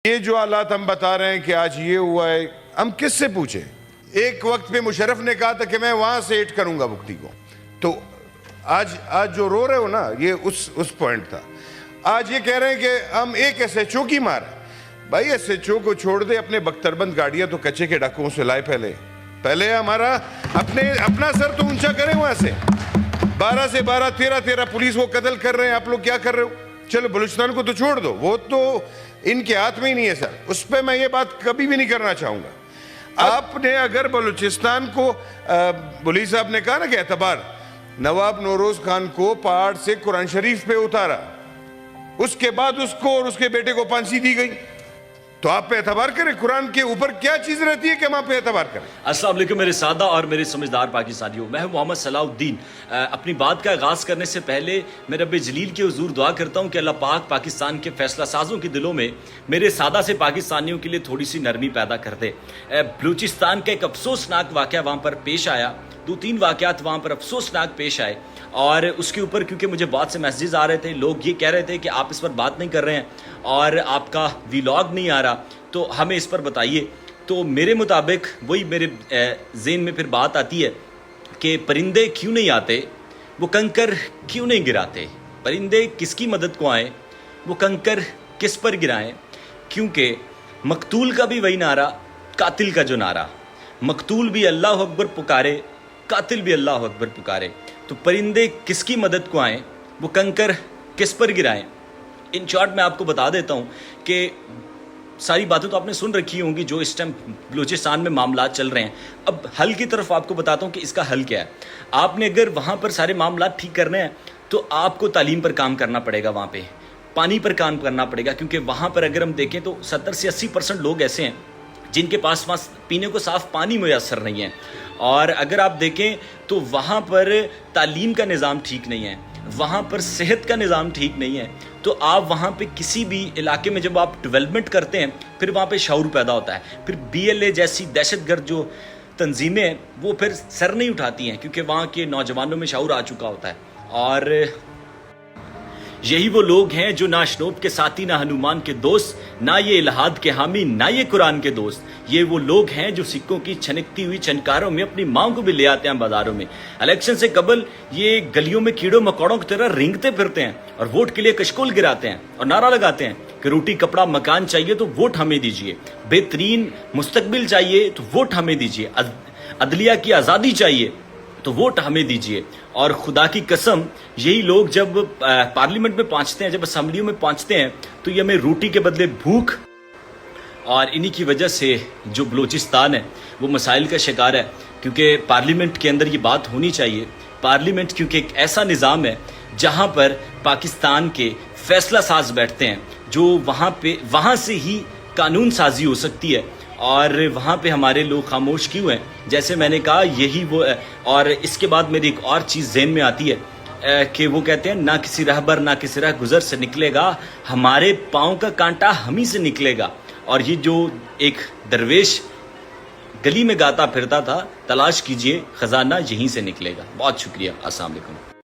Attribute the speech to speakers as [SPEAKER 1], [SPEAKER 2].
[SPEAKER 1] یہ جو حالات ہم بتا رہے ہیں کہ آج یہ ہوا ہے، ہم کس سے پوچھیں؟ ایک وقت پہ مشرف نے کہا تھا کہ میں وہاں سے ایڈ کروں گا مفتی کو، تو آج جو رو رہے ہو نا، یہ اس پوائنٹ تھا۔ آج یہ کہہ رہے ہیں کہ ہم ایک ایس ایچ او کی مار ہے۔ بھائی ایس ایچ او کو چھوڑ دے، اپنے بختربند گاڑیاں تو کچے کے ڈاکوں سے لائے پہلے ہمارا اپنا سر تو اونچا کریں وہاں سے۔ 12 سے 12 13 پولیس کو قتل کر رہے ہیں، آپ لوگ کیا کر رہے ہو؟ چلو بلوچستان کو تو چھوڑ دو، وہ تو ان کے ہاتھ میں ہی نہیں ہے سر، اس پہ میں یہ بات کبھی بھی نہیں کرنا چاہوں گا۔ آپ نے اگر بلوچستان کو بولی صاحب نے کہا نا کہ اعتبار، نواب نوروز خان کو پہاڑ سے قرآن شریف پہ اتارا، اس کے بعد اس کو اور اس کے بیٹے کو پھانسی دی گئی، تو آپ پہ اعتبار کریں؟ قرآن کے اوپر کیا چیز رہتی ہے کہ ہم آپ پہ اعتبار کریں؟
[SPEAKER 2] السلام علیکم میرے سادہ اور میرے سمجھدار پاکستانیوں، میں ہوں محمد صلاح الدین۔ اپنی بات کا آغاز کرنے سے پہلے میں رب جلیل کے حضور دعا کرتا ہوں کہ اللہ پاک پاکستان کے فیصلہ سازوں کے دلوں میں میرے سادہ سے پاکستانیوں کے لیے تھوڑی سی نرمی پیدا کر دے۔ بلوچستان کا ایک افسوسناک واقعہ وہاں پر پیش آیا، 2-3 واقعات وہاں پر افسوسناک پیش آئے، اور اس کے اوپر کیونکہ مجھے بہت سے میسیجز آ رہے تھے، لوگ یہ کہہ رہے تھے کہ آپ اس پر بات نہیں کر رہے ہیں اور آپ کا ویلاگ نہیں آ رہا، تو ہمیں اس پر بتائیے۔ تو میرے مطابق وہی میرے ذہن میں پھر بات آتی ہے کہ پرندے کیوں نہیں آتے، وہ کنکر کیوں نہیں گراتے؟ پرندے کس کی مدد کو آئیں، وہ کنکر کس پر گرائیں؟ کیونکہ مقتول کا بھی وہی نعرہ، قاتل کا جو نعرہ، مقتول بھی اللہ اکبر پکارے، قاتل بھی اللہ اکبر پکارے، تو پرندے کس کی مدد کو آئیں، وہ کنکر کس پر گرائیں؟ ان شارٹ میں آپ کو بتا دیتا ہوں کہ ساری باتیں تو آپ نے سن رکھی ہوں گی جو اس ٹائم بلوچستان میں معاملات چل رہے ہیں۔ اب حل کی طرف آپ کو بتاتا ہوں کہ اس کا حل کیا ہے۔ آپ نے اگر وہاں پر سارے معاملات ٹھیک کرنے ہیں تو آپ کو تعلیم پر کام کرنا پڑے گا، وہاں پہ پانی پر کام کرنا پڑے گا، کیونکہ وہاں پر اگر ہم دیکھیں تو 70 سے 80% لوگ ایسے ہیں جن کے پاس پینے کو صاف پانی میسر نہیں ہے، اور اگر آپ دیکھیں تو وہاں پر تعلیم کا نظام ٹھیک نہیں ہے، وہاں پر صحت کا نظام ٹھیک نہیں ہے، تو آپ وہاں پہ کسی بھی علاقے میں جب آپ ڈیولپمنٹ کرتے ہیں پھر وہاں پہ شعور پیدا ہوتا ہے، پھر BLA جیسی دہشت گرد جو تنظیمیں ہیں وہ پھر سر نہیں اٹھاتی ہیں، کیونکہ وہاں کے نوجوانوں میں شعور آ چکا ہوتا ہے۔ اور یہی وہ لوگ ہیں جو نہ اشنوب کے ساتھی، نہ ہنومان کے دوست، نہ یہ الہاد کے حامی، نہ یہ قرآن کے دوست۔ یہ وہ لوگ ہیں جو سکوں کی چھنکتی ہوئی چھنکاروں میں اپنی ماں کو بھی لے آتے ہیں بازاروں میں۔ الیکشن سے قبل یہ گلیوں میں کیڑوں مکوڑوں کی طرح رینگتے پھرتے ہیں اور ووٹ کے لیے کشکول گراتے ہیں اور نعرہ لگاتے ہیں کہ روٹی کپڑا مکان چاہیے تو ووٹ ہمیں دیجیے، بہترین مستقبل چاہیے تو ووٹ ہمیں دیجیے، عدلیہ کی آزادی چاہیے تو ووٹ ہمیں دیجیے۔ اور خدا کی قسم یہی لوگ جب پارلیمنٹ میں پہنچتے ہیں، جب اسمبلیوں میں پہنچتے ہیں، تو یہ ہمیں روٹی کے بدلے بھوک، اور انہی کی وجہ سے جو بلوچستان ہے وہ مسائل کا شکار ہے، کیونکہ پارلیمنٹ کے اندر یہ بات ہونی چاہیے۔ پارلیمنٹ کیونکہ ایک ایسا نظام ہے جہاں پر پاکستان کے فیصلہ ساز بیٹھتے ہیں، جو وہاں سے ہی قانون سازی ہو سکتی ہے، اور وہاں پہ ہمارے لوگ خاموش کیوں ہیں؟ جیسے میں نے کہا یہی وہ ہے۔ اور اس کے بعد میری ایک اور چیز ذہن میں آتی ہے کہ وہ کہتے ہیں نہ کسی رہبر نہ کسی راہ گزر سے نکلے گا، ہمارے پاؤں کا کانٹا ہم ہی سے نکلے گا۔ اور یہ جو ایک درویش گلی میں گاتا پھرتا تھا، تلاش کیجئے خزانہ یہیں سے نکلے گا۔ بہت شکریہ، السلام علیکم۔